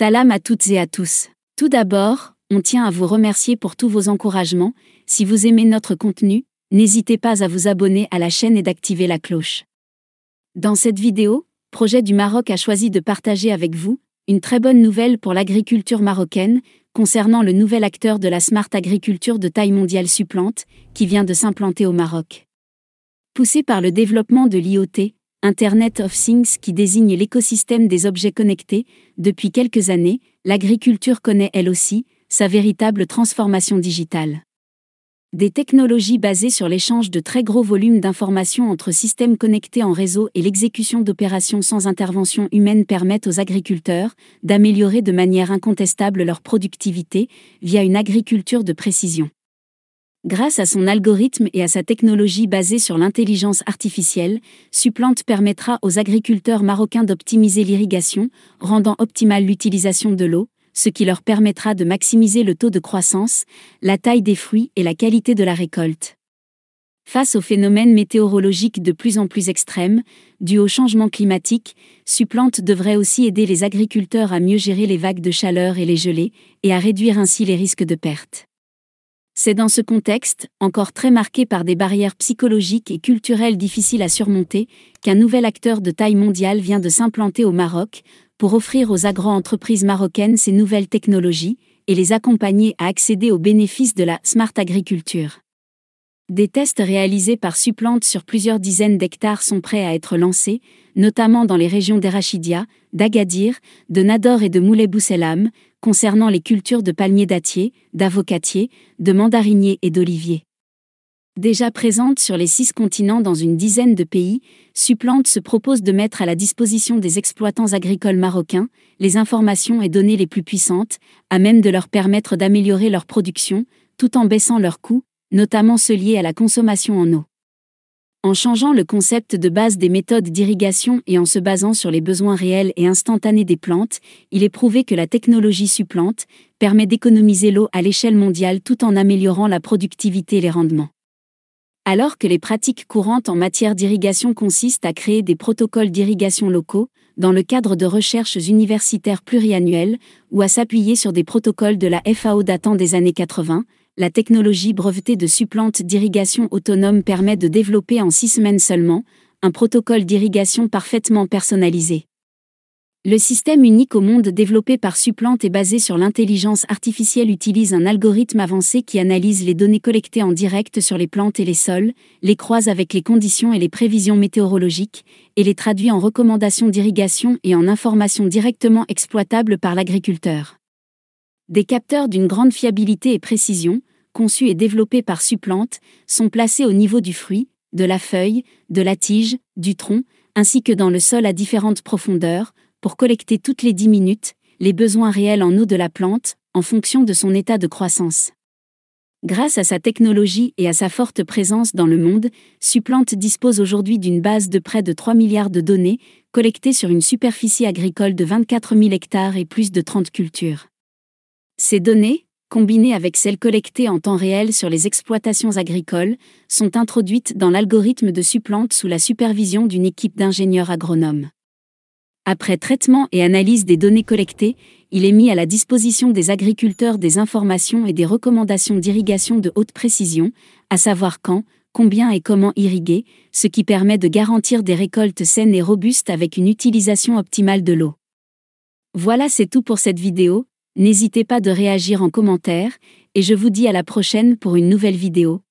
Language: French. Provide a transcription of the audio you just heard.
Salam à toutes et à tous. Tout d'abord, on tient à vous remercier pour tous vos encouragements. Si vous aimez notre contenu, n'hésitez pas à vous abonner à la chaîne et d'activer la cloche. Dans cette vidéo, Projet du Maroc a choisi de partager avec vous une très bonne nouvelle pour l'agriculture marocaine concernant le nouvel acteur de la smart agriculture de taille mondiale Supplant, qui vient de s'implanter au Maroc. Poussé par le développement de l'IoT, Internet of Things qui désigne l'écosystème des objets connectés, depuis quelques années, l'agriculture connaît elle aussi sa véritable transformation digitale. Des technologies basées sur l'échange de très gros volumes d'informations entre systèmes connectés en réseau et l'exécution d'opérations sans intervention humaine permettent aux agriculteurs d'améliorer de manière incontestable leur productivité via une agriculture de précision. Grâce à son algorithme et à sa technologie basée sur l'intelligence artificielle, Supplant permettra aux agriculteurs marocains d'optimiser l'irrigation, rendant optimale l'utilisation de l'eau, ce qui leur permettra de maximiser le taux de croissance, la taille des fruits et la qualité de la récolte. Face aux phénomènes météorologiques de plus en plus extrêmes, dus au changement climatique, Supplant devrait aussi aider les agriculteurs à mieux gérer les vagues de chaleur et les gelées, et à réduire ainsi les risques de perte. C'est dans ce contexte, encore très marqué par des barrières psychologiques et culturelles difficiles à surmonter, qu'un nouvel acteur de taille mondiale vient de s'implanter au Maroc, pour offrir aux agro-entreprises marocaines ces nouvelles technologies, et les accompagner à accéder aux bénéfices de la smart agriculture. Des tests réalisés par Supplant sur plusieurs dizaines d'hectares sont prêts à être lancés, notamment dans les régions d'Erachidia, d'Agadir, de Nador et de Moulay Bousselham, concernant les cultures de palmiers dattiers, d'avocatiers, de mandariniers et d'oliviers. Déjà présente sur les 6 continents dans une dizaine de pays, Supplant se propose de mettre à la disposition des exploitants agricoles marocains les informations et données les plus puissantes, à même de leur permettre d'améliorer leur production, tout en baissant leurs coûts, notamment ceux liés à la consommation en eau. En changeant le concept de base des méthodes d'irrigation et en se basant sur les besoins réels et instantanés des plantes, il est prouvé que la technologie Supplant permet d'économiser l'eau à l'échelle mondiale tout en améliorant la productivité et les rendements. Alors que les pratiques courantes en matière d'irrigation consistent à créer des protocoles d'irrigation locaux, dans le cadre de recherches universitaires pluriannuelles, ou à s'appuyer sur des protocoles de la FAO datant des années 80, la technologie brevetée de Supplant d'irrigation autonome permet de développer en 6 semaines seulement un protocole d'irrigation parfaitement personnalisé. Le système unique au monde développé par Supplant est basé sur l'intelligence artificielle, utilise un algorithme avancé qui analyse les données collectées en direct sur les plantes et les sols, les croise avec les conditions et les prévisions météorologiques, et les traduit en recommandations d'irrigation et en informations directement exploitables par l'agriculteur. Des capteurs d'une grande fiabilité et précision, conçus et développés par Supplant, sont placés au niveau du fruit, de la feuille, de la tige, du tronc, ainsi que dans le sol à différentes profondeurs, pour collecter toutes les 10 minutes les besoins réels en eau de la plante, en fonction de son état de croissance. Grâce à sa technologie et à sa forte présence dans le monde, Supplant dispose aujourd'hui d'une base de près de 3 milliards de données, collectées sur une superficie agricole de 24 000 hectares et plus de 30 cultures. Ces données, combinées avec celles collectées en temps réel sur les exploitations agricoles, sont introduites dans l'algorithme de Supplant sous la supervision d'une équipe d'ingénieurs agronomes. Après traitement et analyse des données collectées, il est mis à la disposition des agriculteurs des informations et des recommandations d'irrigation de haute précision, à savoir quand, combien et comment irriguer, ce qui permet de garantir des récoltes saines et robustes avec une utilisation optimale de l'eau. Voilà, c'est tout pour cette vidéo. N'hésitez pas de réagir en commentaire, et je vous dis à la prochaine pour une nouvelle vidéo.